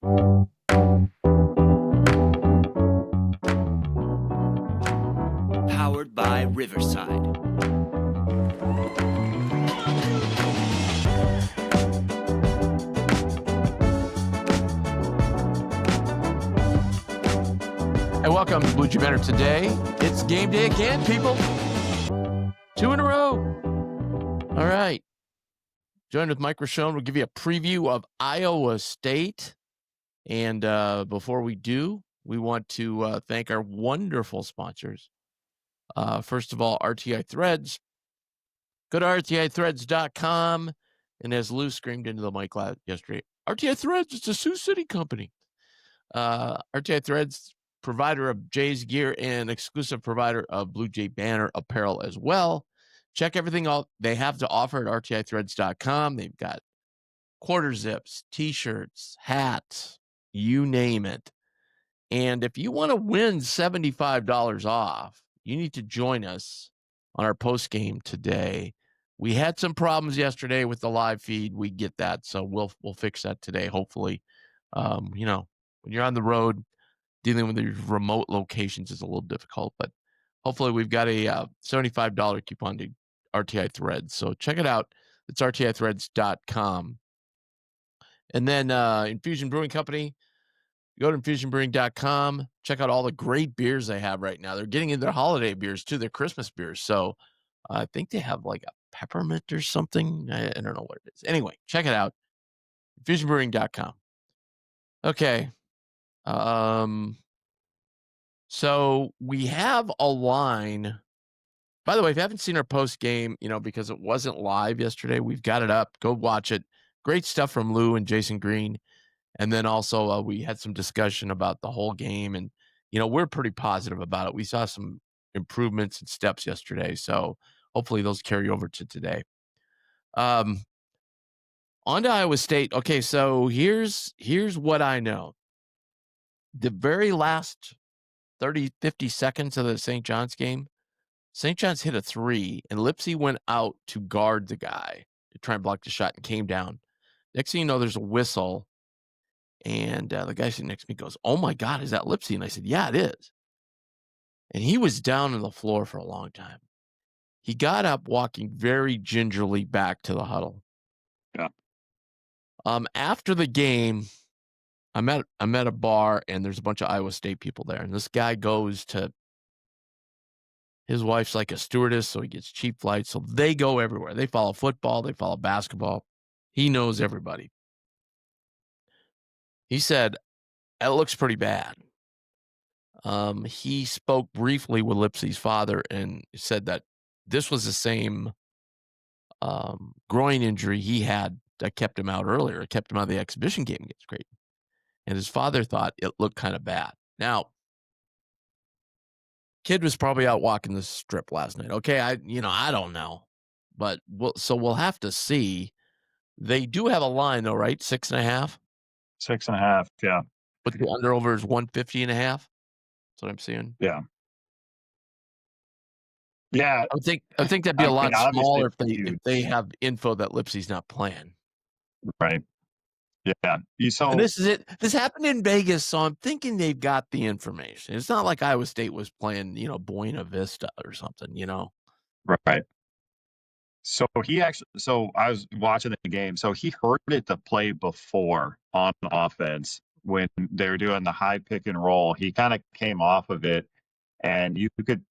Powered by Riverside. Hey, welcome to BJB Today. It's game day again, people. 2 in a row. All right. Joined with Mike Rochon. We'll give you a preview of Iowa State. And before we do, we want to thank our wonderful sponsors. First of all, RTI Threads. Go to rtithreads.com. And as Lou screamed into the mic yesterday, RTI Threads, it's a Sioux City company. RTI Threads, provider of Jays gear and exclusive provider of Blue Jay Banner apparel as well. Check everything out they have to offer at rtithreads.com. They've got quarter zips, t-shirts, hats, you name it. And if you want to win $75 off, you need to join us on our post game today. We had some problems yesterday with the live feed. We get that, so we'll fix that today. Hopefully, when you're on the road, dealing with these remote locations is a little difficult, but hopefully we've got a $75 coupon to RTI Threads. So check it out. It's rtithreads.com. And then Infusion Brewing Company, go to infusionbrewing.com. Check out all the great beers they have right now. They're getting into their holiday beers too, their Christmas beers. So I think they have like a peppermint or something. I don't know what it is. Anyway, check it out. Infusionbrewing.com. Okay. So we have a line. By the way, if you haven't seen our post game, because it wasn't live yesterday, we've got it up. Go watch it. Great stuff from Lou and Jason Green. And then also we had some discussion about the whole game, and we're pretty positive about it. We saw some improvements and steps yesterday, so hopefully those carry over to today. On to Iowa State. Okay, so here's what I know. The very last 30, 50 seconds of the St. John's game, St. John's hit a 3, and Lipsy went out to guard the guy to try and block the shot and came down. Next thing you know, there's a whistle, and the guy sitting next to me goes, "Oh my God, is that Lipsy?" And I said, "Yeah, it is." And he was down on the floor for a long time. He got up, walking very gingerly back to the huddle. Yeah. After the game, I'm at a bar, and there's a bunch of Iowa State people there, and this guy goes to. His wife's like a stewardess, so he gets cheap flights. So they go everywhere. They follow football. They follow basketball. He knows everybody. He said, "It looks pretty bad." He spoke briefly with Lipsy's father and said that this was the same groin injury he had that kept him out earlier. It kept him out of the exhibition game against Creighton. And his father thought it looked kind of bad. Now, kid was probably out walking the strip last night. Okay, I don't know. But we'll have to see. They do have a line though, right? 6.5? 6.5, yeah. But the under over is 150.5. That's what I'm seeing. Yeah. Yeah. I think that'd be a lot smaller if they have info that Lipsy's not playing. Right. Yeah. And this is it. This happened in Vegas, so I'm thinking they've got the information. It's not like Iowa State was playing, Buena Vista or something, Right. So I was watching the game. So he heard it the play before on offense when they were doing the high pick and roll. He kind of came off of it, and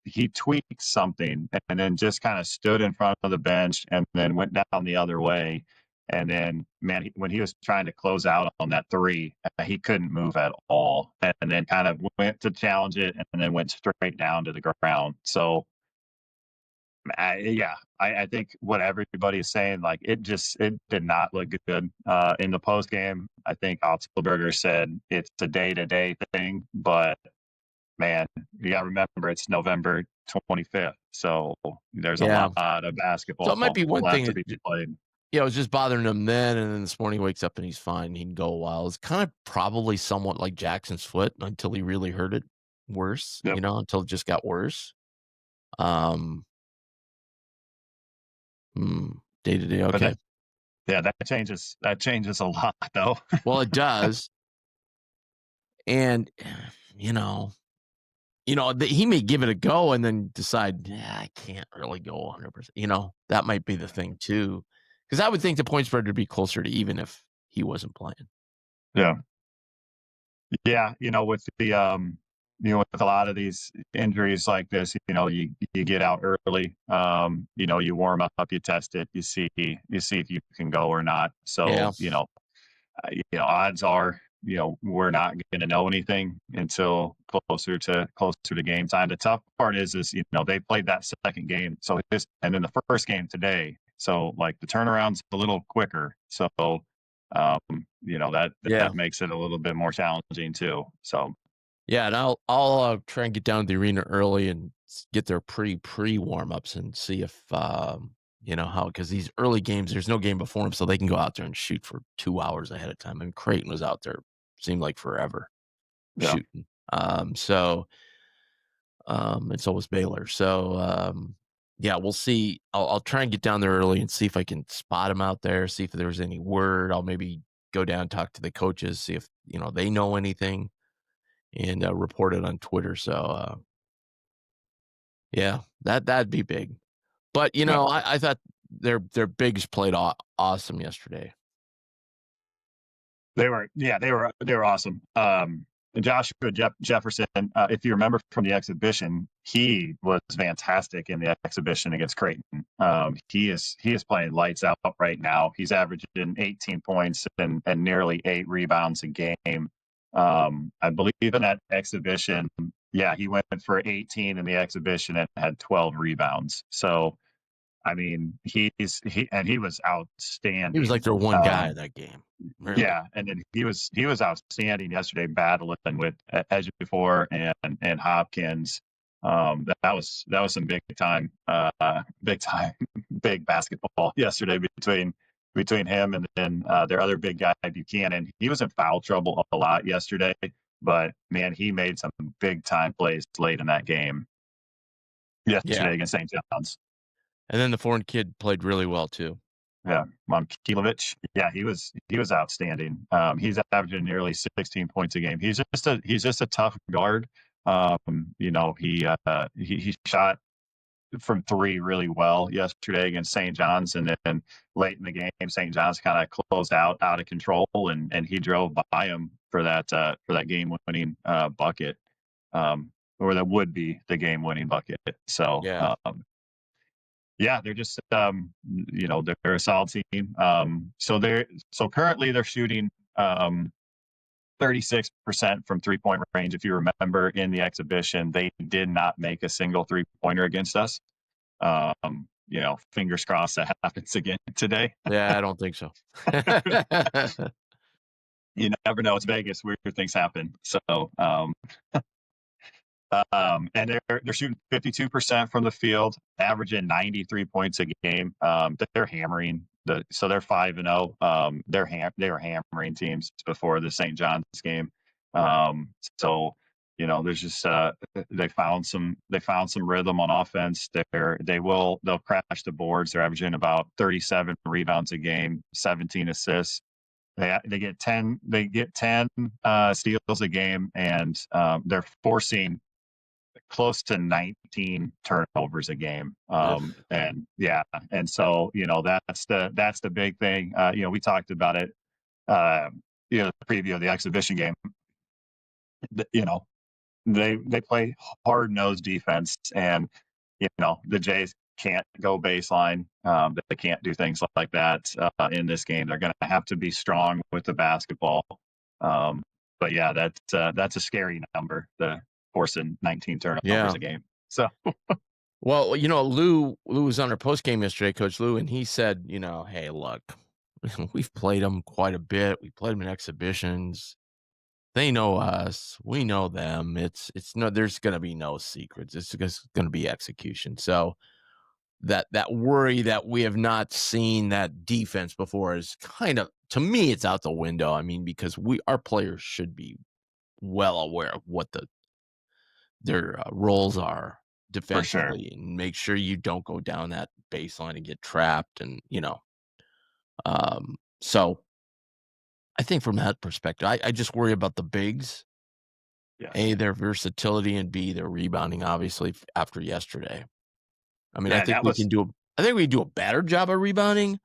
he tweaked something and then just kind of stood in front of the bench and then went down the other way. And then, man, when he was trying to close out on that 3, he couldn't move at all. And then kind of went to challenge it and then went straight down to the ground. So, I think what everybody is saying, like it did not look good in the post game. I think Otzelberger said it's a day-to-day thing, but man, you got to remember it's November 25th, so there's a lot of basketball. So it might be one thing to be played. Yeah, it was just bothering him then, and then this morning he wakes up and he's fine. He can go a while. It's kind of probably somewhat like Jackson's foot until he really hurt it worse, until it just got worse. Day to day, okay. That changes a lot, though. Well, it does. And you know, he may give it a go and then decide, yeah, I can't really go 100%. That might be the thing too, because I would think the point spread would be closer to even if he wasn't playing. Yeah. Yeah, with the with a lot of these injuries like this, you get out early, you warm up, you test it, you see if you can go or not. Yeah, So, odds are, we're not going to know anything until closer to game time. The tough part is they played that second game, and then the first game today. So like the turnaround's a little quicker. So um, yeah, that makes it a little bit more challenging too. So yeah. And I'll try and get down to the arena early and get their pre warm ups and see if how, because these early games, there's no game before them, so they can go out there and shoot for 2 hours ahead of time. And Creighton was out there, seemed like forever yeah, shooting. And so was Baylor. So yeah, we'll see. I'll try and get down there early and see if I can spot him out there, see if there's any word. I'll maybe go down and talk to the coaches, see if they know anything, and report it on Twitter. So yeah, that'd be big. But yeah. I thought their bigs played awesome yesterday. They were awesome. And Joshua Jefferson, if you remember from the exhibition, he was fantastic in the exhibition against Creighton. He is playing lights out right now. He's averaging 18 points and nearly 8 rebounds a game. I believe in that exhibition, yeah, he went for 18 in the exhibition and had 12 rebounds. So I mean, he was He was like outstanding. their one guy that game. Really. Yeah, and then he was outstanding yesterday, battling with Ejiofor and Hopkins. That was some big time, big basketball yesterday between him and then their other big guy Buchanan. He was in foul trouble a lot yesterday, but man, he made some big time plays late in that game Yeah. yesterday against St. John's. And then the foreign kid played really well too. Yeah, Momkilovich. Yeah, he was outstanding. He's averaging nearly 16 points a game. He's just a tough guard. He shot from three really well yesterday against St. John's, and then late in the game, St. John's kind of closed out of control, and he drove by him for that game winning bucket, or that would be the game winning bucket. So Yeah. yeah, they're just they're a solid team. So currently they're shooting 36% from 3-point range. If you remember in the exhibition, they did not make a single 3-pointer against us. Fingers crossed that happens again today. Yeah, I don't think so. You never know. It's Vegas. Weird things happen. So and they're shooting 52% from the field, averaging 93 points a game. They're hammering so they're 5-0. They were hammering teams before the St. John's game. So there's just they found some rhythm on offense. They'll crash the boards. They're averaging about 37 rebounds a game, 17 assists. They get 10 steals a game, and they're forcing close to 19 turnovers a game. And yeah, and so that's the big thing. We talked about it. The preview of the exhibition game. They play hard nosed defense, and the Jays can't go baseline. They can't do things like that in this game. They're going to have to be strong with the basketball. But yeah, that's a scary number. The forcing 19 turnovers a game. So well, Lou was on our post game yesterday, Coach Lou, and he said, hey, look, we've played them quite a bit. We played them in exhibitions. They know us. We know them. It's no. There's going to be no secrets. It's just going to be execution. So that worry that we have not seen that defense before is kind of, to me, it's out the window. I mean, because our players should be well aware of what their roles are defensively, sure. and make sure you don't go down that baseline and get trapped. And so I think from that perspective, I just worry about the bigs. A, their versatility, and B, their rebounding, obviously, after yesterday. I mean, Yeah, that was I think we do a better job of rebounding,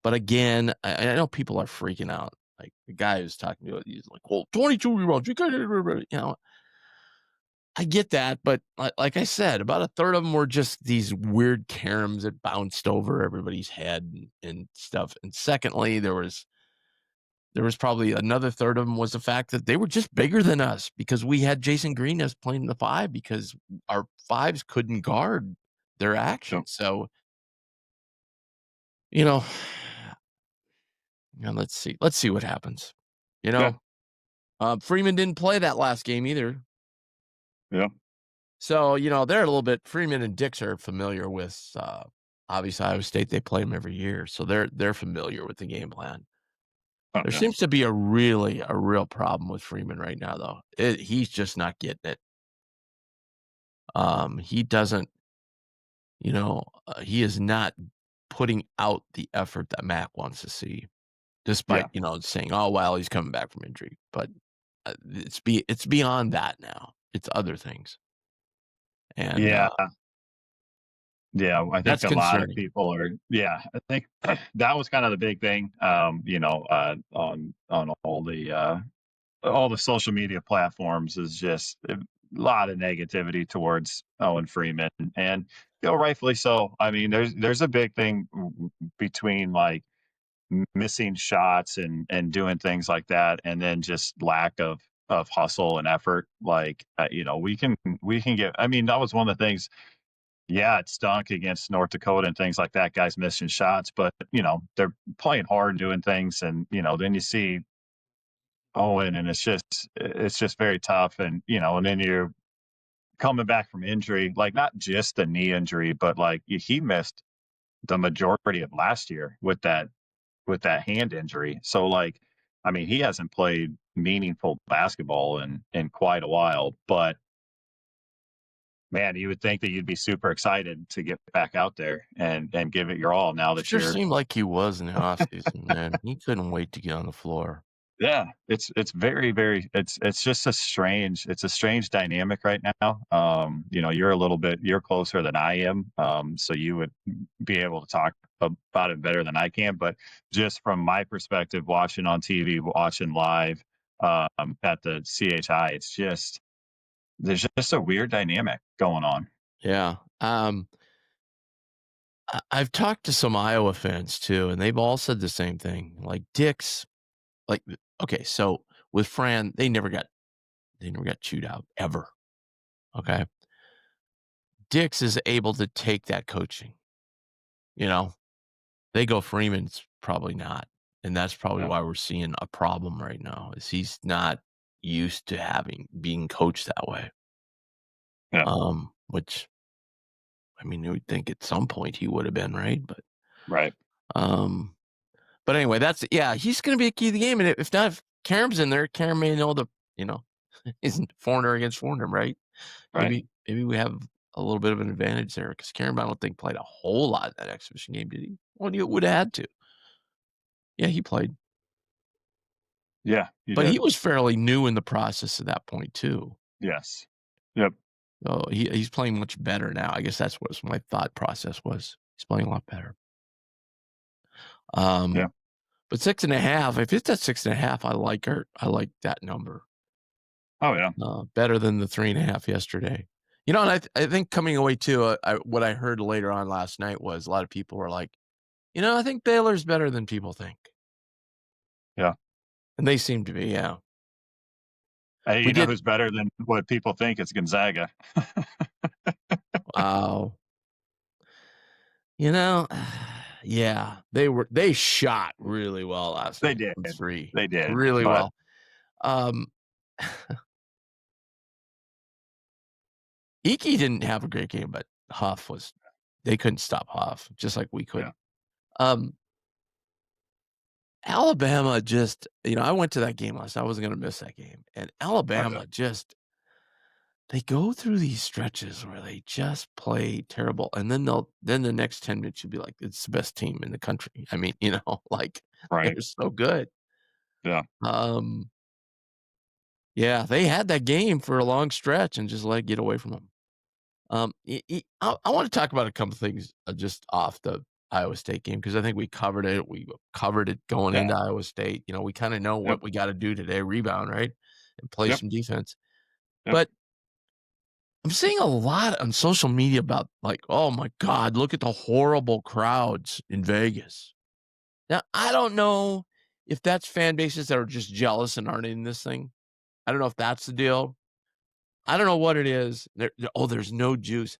but again, I know people are freaking out. Like, the guy who's talking to me, he's like, "Well, 22 rebounds, you know, I get that, but like I said, about a third of them were just these weird caroms that bounced over everybody's head and stuff, and secondly, there was probably another third of them was the fact that they were just bigger than us because we had Jason Green as playing the 5 because our 5s couldn't guard their yeah, action, so, you know, let's see what happens, you yeah, know? Freeman didn't play that last game either. yeah. So, they're a little bit Freeman and Dix are familiar with, obviously, Iowa State, they play them every year, so they're familiar with the game plan. Oh, There yeah, seems to be a real problem with Freeman right now, though. He's just not getting it. He doesn't, he is not putting out the effort that Mac wants to see, yeah, despite, saying, "Oh, well, he's coming back from injury." But it's beyond that now. It's other things, and yeah. Yeah, I think that's a lot of concerning. people are. Yeah, I think that was kind of the big thing. On all the social media platforms is just a lot of negativity towards Owen Freeman, and rightfully so. I mean, there's a big thing between like missing shots and doing things like that, and then just lack of hustle and effort. Like we can get. I mean, that was one of the things. Yeah, it stunk against North Dakota and things like that, guys missing shots, but, they're playing hard, doing things, and, then you see Owen, and it's just very tough, and then you're coming back from injury, like, not just the knee injury, but, like, he missed the majority of last year with that hand injury, so, like, I mean, he hasn't played meaningful basketball in quite a while, but man, you would think that you'd be super excited to get back out there and give it your all now that Sure you're. seemed like he was in the offseason, man. He couldn't wait to get on the floor. Yeah, it's very, very it's just a strange dynamic right now. You're closer than I am, so you would be able to talk about it better than I can, but just from my perspective, watching on TV, watching live, at the CHI, there's just a weird dynamic going on. Yeah. I've talked to some Iowa fans too, and they've all said the same thing. Like Dix, like okay, so with Fran, they never got chewed out ever. Okay. Dix is able to take that coaching. You know, they go Freeman's probably not. And that's probably Yeah, why we're seeing a problem right now, is he's not used to being coached that way. yeah, Which I mean, you would think at some point he would have been, right? right, Um, but anyway, yeah, he's gonna be a key to the game. And if not, if Karam's in there, Karam may know you know, isn't foreigner against foreigner, right? right. Maybe we have a little bit of an advantage there because Karam, I don't think played a whole lot in that exhibition game, did he? Well, he would have had to. Yeah, he played. Yeah, you But he did. was fairly new in the process at that point too. Yes. Yep. So he's playing much better now. I guess that's what my thought process was. He's playing a lot better. Yeah. But 6.5, if it's at 6.5, I like that number. Oh, yeah. Better than the 3.5 yesterday. And I think coming away too, what I heard later on last night was a lot of people were like, I think Baylor's better than people think. Yeah. And they seem to be, yeah. Hey, We you know did who's better than what people think? It's Gonzaga. wow. Yeah, they shot really well last They night did. from 3. They did. Really But well. Um, Iki didn't have a great game, but they couldn't stop Huff, just like we yeah. couldn't. Um, Alabama just, I went to that game last night. I wasn't gonna miss that game. And Oh, yeah. Alabama just they go through these stretches where they just play terrible, and then the next 10 minutes you'll be like, "It's the best team in the country." I mean, like, Right. they're so good. Yeah. Um, Yeah, they had that game for a long stretch and just let it get away from them. I want to talk about a couple things just off the Iowa State game because I think we covered it. We covered it going Yeah. into Iowa State. You know, we kind of know Yep. what we got to do today: rebound, right, and play Yep. some defense. Yep. But I'm seeing a lot on social media about like, oh my God, look at the horrible crowds in Vegas. Now, I don't know if that's fan bases that are just jealous and aren't in this thing. I don't know if that's the deal. I don't know what it is. There's no juice.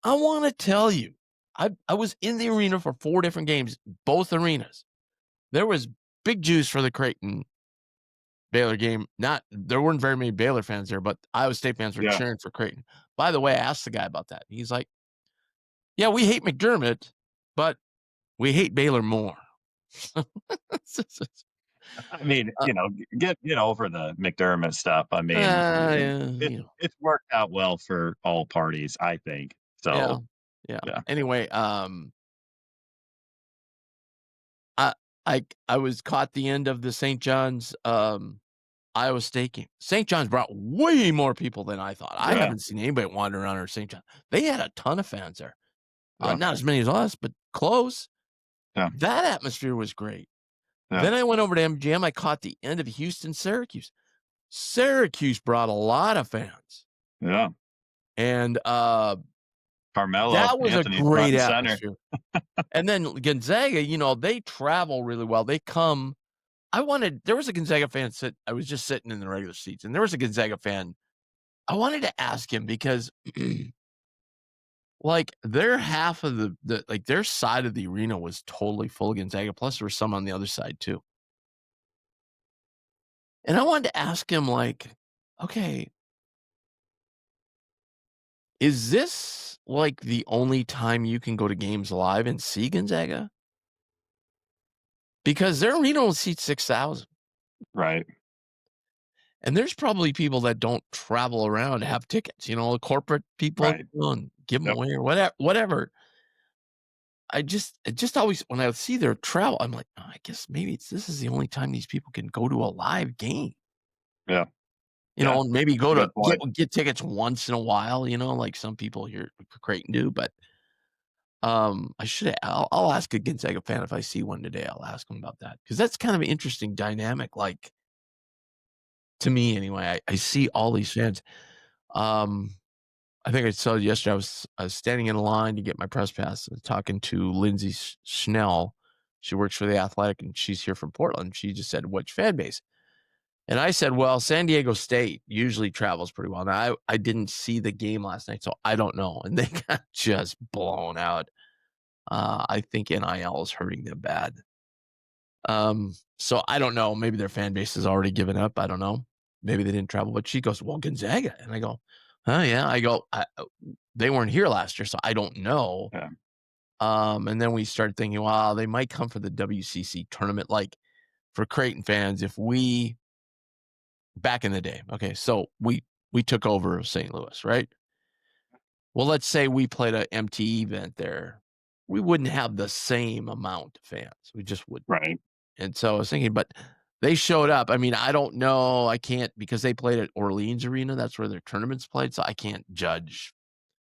I want to tell you, I was in the arena for 4 different games, both arenas. There was big juice for the Creighton Baylor game. There weren't very many Baylor fans there, but Iowa State fans were Yeah. cheering for Creighton. By the way, I asked the guy about that. He's like, "Yeah, we hate McDermott, but we hate Baylor more." I mean, Uh, get over the McDermott stuff. I mean, yeah, it's worked out well for all parties, I think. yeah, So, yeah. yeah. Anyway, I I was caught the end of the St. John's Iowa State game. St. John's brought way more people than I thought. I Yeah. haven't seen anybody wander around at St. John. They had a ton of fans there. Yeah. Not as many as us, but close. Yeah. That atmosphere was great. Yeah. Then I went over to MGM. I caught the end of Houston Syracuse. Syracuse brought a lot of fans. Yeah. And Carmelo that was a Anthony front great and center. atmosphere. And then Gonzaga, they travel really well. They come. There was a Gonzaga fan I was just sitting in the regular seats, and there was a Gonzaga fan. I wanted to ask him because like their half of like their side of the arena was totally full of Gonzaga. Plus there was some on the other side too. And I wanted to ask him like, okay, is this like the only time you can go to games live and see Gonzaga? Because their arena will seat 6,000. Right. And there's probably people that don't travel around to have tickets, corporate people Right. give them Yep. away or whatever. I just always when I see their travel, I'm like, "Oh, I guess maybe this is the only time these people can go to a live game." Yeah. Yeah. Maybe That's go a to good point. get tickets once in a while, like some people here at Creighton do. But I'll ask a Gonzaga fan if I see one today. I'll ask him about that because that's kind of an interesting dynamic. Like to me, anyway, I see all these fans. Um, I think I saw yesterday. I was standing in a line to get my press pass, talking to Lindsay Schnell. She works for the Athletic, and she's here from Portland. She just said, "Which fan base?" And I said, "Well, San Diego State usually travels pretty well." Now, I didn't see the game last night, so I don't know. And they got just blown out. I think NIL is hurting them bad. So I don't know. Maybe their fan base has already given up. I don't know. Maybe they didn't travel. But she goes, "Well, Gonzaga," and I go, "Oh yeah." I go, "They weren't here last year, so I don't know." Yeah. And then we started thinking, "Wow, they might come for the WCC tournament." Like for Creighton fans, if we back in the day, okay, so we took over St. Louis, right? Well, let's say we played a MTE event there, we wouldn't have the same amount of fans. We just wouldn't. Right. And so I was thinking, but they showed up. I mean, I don't know. I can't because they played at Orleans Arena. That's where their tournaments played. So I can't judge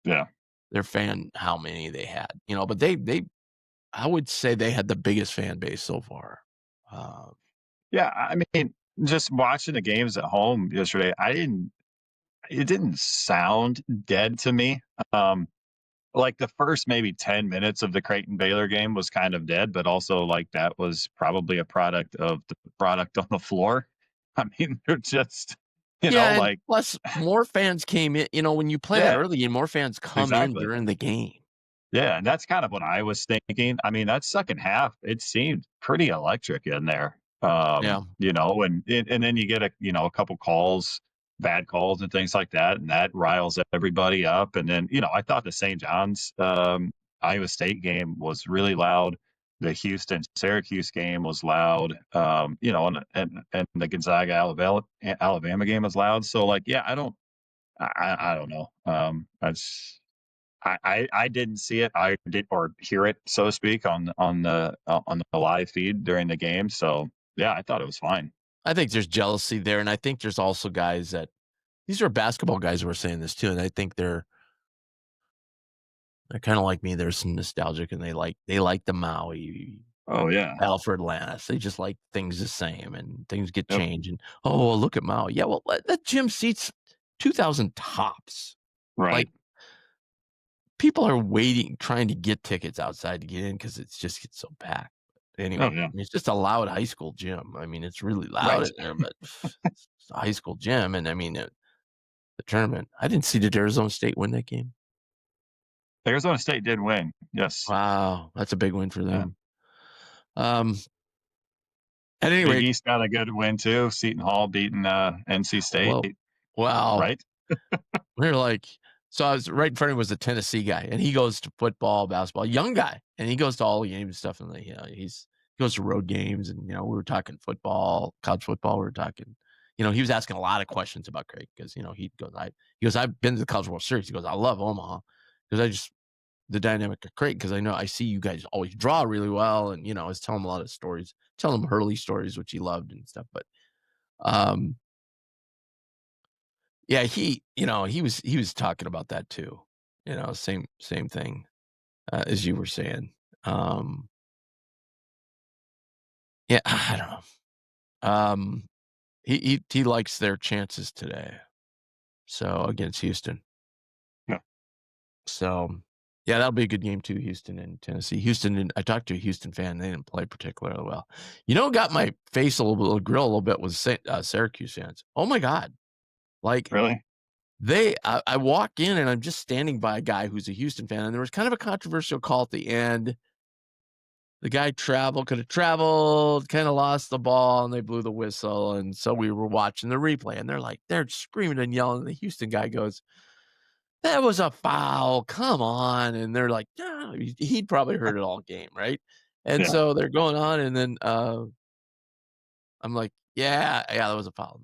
Yeah. their fan how many they had. But I would say they had the biggest fan base so far. Yeah. I mean, just watching the games at home yesterday, it didn't sound dead to me. Like the first maybe 10 minutes of the Creighton Baylor game was kind of dead, but also like that was probably a product of the product on the floor. I mean, they're just, Yeah, and like, plus more fans came in. When you play that yeah, early game, more fans come in exactly. during the game. Yeah, and that's kind of what I was thinking. I mean, that second half, it seemed pretty electric in there. Yeah. And then you get a couple calls, bad calls and things like that, and that riles everybody up. And then, I thought the St. John's Iowa State game was really loud. The Houston Syracuse game was loud. And the Gonzaga Alabama game was loud. So like, yeah, I don't know. I didn't see it. I did or hear it, so to speak, on the live feed during the game. So yeah, I thought it was fine. I think there's jealousy there, and I think there's also guys that these are basketball guys who are saying this too, and I think they're kinda like me. There's some nostalgic, and they like the Maui, Oh yeah. Alfred Last. They just like things the same, and things get Yep. changed, and, "Oh, look at Maui." Yeah, well, that gym seats 2,000 tops. Right. Like, people are waiting trying to get tickets outside to get in because it just gets so packed. Anyway, Oh I yeah. mean, it's just a loud high school gym. I mean, it's really loud Right. in there, but it's a high school gym, and I mean, the tournament. I didn't see did Arizona State win that game? Arizona State did win. Yes. Wow, that's a big win for Yeah. them. Um, at any Big rate, East got a good win too. Seton Hall beating NC State. well, wow, Right. we were like, so I was right in front of me was a Tennessee guy, and he goes to football, basketball, young guy, and he goes to all the games and stuff, and like, he goes to road games, and we were talking football, college football, we were talking, he was asking a lot of questions about Craig because he goes, I've been to the College World Series. He goes, I love Omaha because the dynamic of Craig because I see you guys always draw really well, and I was telling him a lot of stories, telling him Hurley stories, which he loved and stuff, but um yeah, he was talking about that too. Same thing, as you were saying. Um, yeah, I don't know. He likes their chances today. So against Houston. Yeah. So yeah, that'll be a good game too, Houston and Tennessee. I talked to a Houston fan, they didn't play particularly well. Got my face a little grill a little bit was Syracuse fans. Oh my God. Like Really. I walk in and I'm just standing by a guy who's a Houston fan, and there was kind of a controversial call at the end. The guy could have traveled, kind of lost the ball, and they blew the whistle. And so we were watching the replay, and they're screaming and yelling. And the Houston guy goes, "That was a foul. Come on." And they're like, "Yeah, he'd probably heard it all game, right?" And Yeah. so they're going on, and then I'm like, "Yeah, yeah, that was a foul."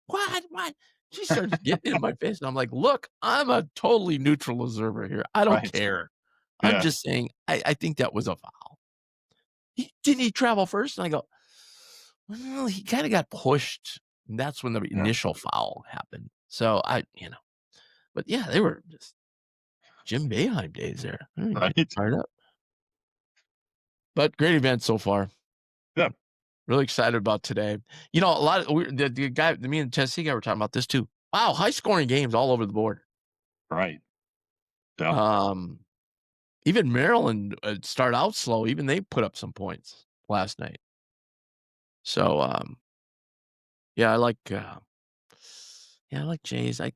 "What? What?" She starts getting in my face, and I'm like, "Look, I'm a totally neutral observer here. I don't Right. care. I'm Yeah. just saying I think that was a foul." Didn't he travel first?" And I go, "Well, he kinda got pushed, and that's when the Yeah. initial foul happened." So but yeah, they were just Jim Boeheim days there. Getting Right. fired up. But great event so far. Yeah. Really excited about today. A lot of the guy, me and Tennessee guy were talking about this too. Wow, high scoring games all over the board. Right. Yeah. Um, Even Maryland start out slow. Even they put up some points last night. So yeah, I like Jays. I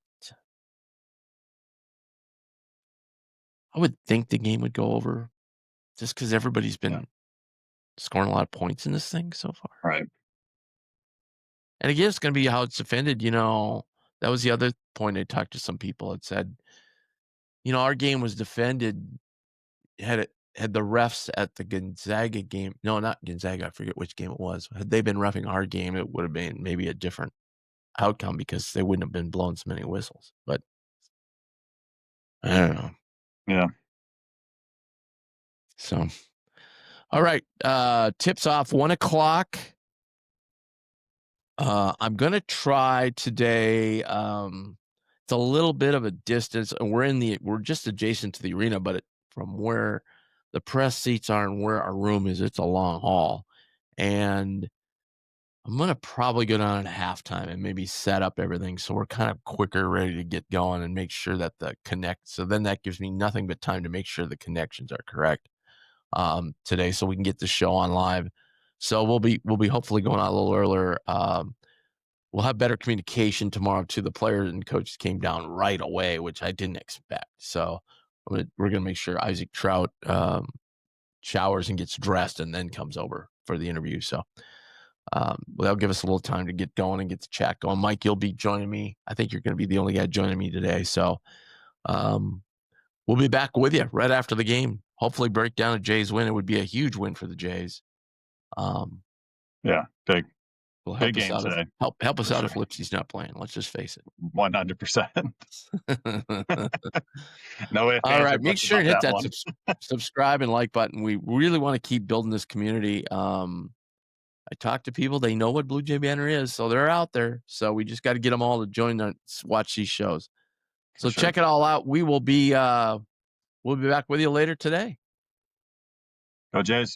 would think the game would go over just because everybody's Yeah. been scoring a lot of points in this thing so far. Right. And again, it's going to be how it's defended. That was the other point I talked to some people. It said, our game was defended had the refs at the Gonzaga game, no, not Gonzaga, I forget which game it was. Had they been reffing our game, it would have been maybe a different outcome because they wouldn't have been blowing so many whistles. But I don't know. Yeah. So, all right, tips off 1:00. I'm gonna try today. It's a little bit of a distance, and we're just adjacent to the arena, but from where the press seats are and where our room is, it's a long haul. And I'm gonna probably go down at halftime and maybe set up everything so we're kind of quicker, ready to get going and make sure that so then that gives me nothing but time to make sure the connections are correct today so we can get the show on live. So we'll be hopefully going out a little earlier. We'll have better communication tomorrow too. The players and coaches came down right away, which I didn't expect. So we're gonna make sure Isaac Trout showers and gets dressed and then comes over for the interview. So that'll give us a little time to get going and get the chat going. Mike, you'll be joining me. I think you're going to be the only guy joining me today. So we'll be back with you right after the game. Hopefully break down a Jays win. It would be a huge win for the Jays. Yeah. Big Will help us game out today. help us For out sure. if Lipsy's not playing. Let's just face it. 100%. No ifs, All ands, or right, make buts sure about and hit that that one. subscribe and like button. We really want to keep building this community. I talk to people, they know what Blue Jay Banner is, so they're out there. So we just got to get them all to join and watch these shows. So sure. check it all out. We'll be back with you later today. Go Jays.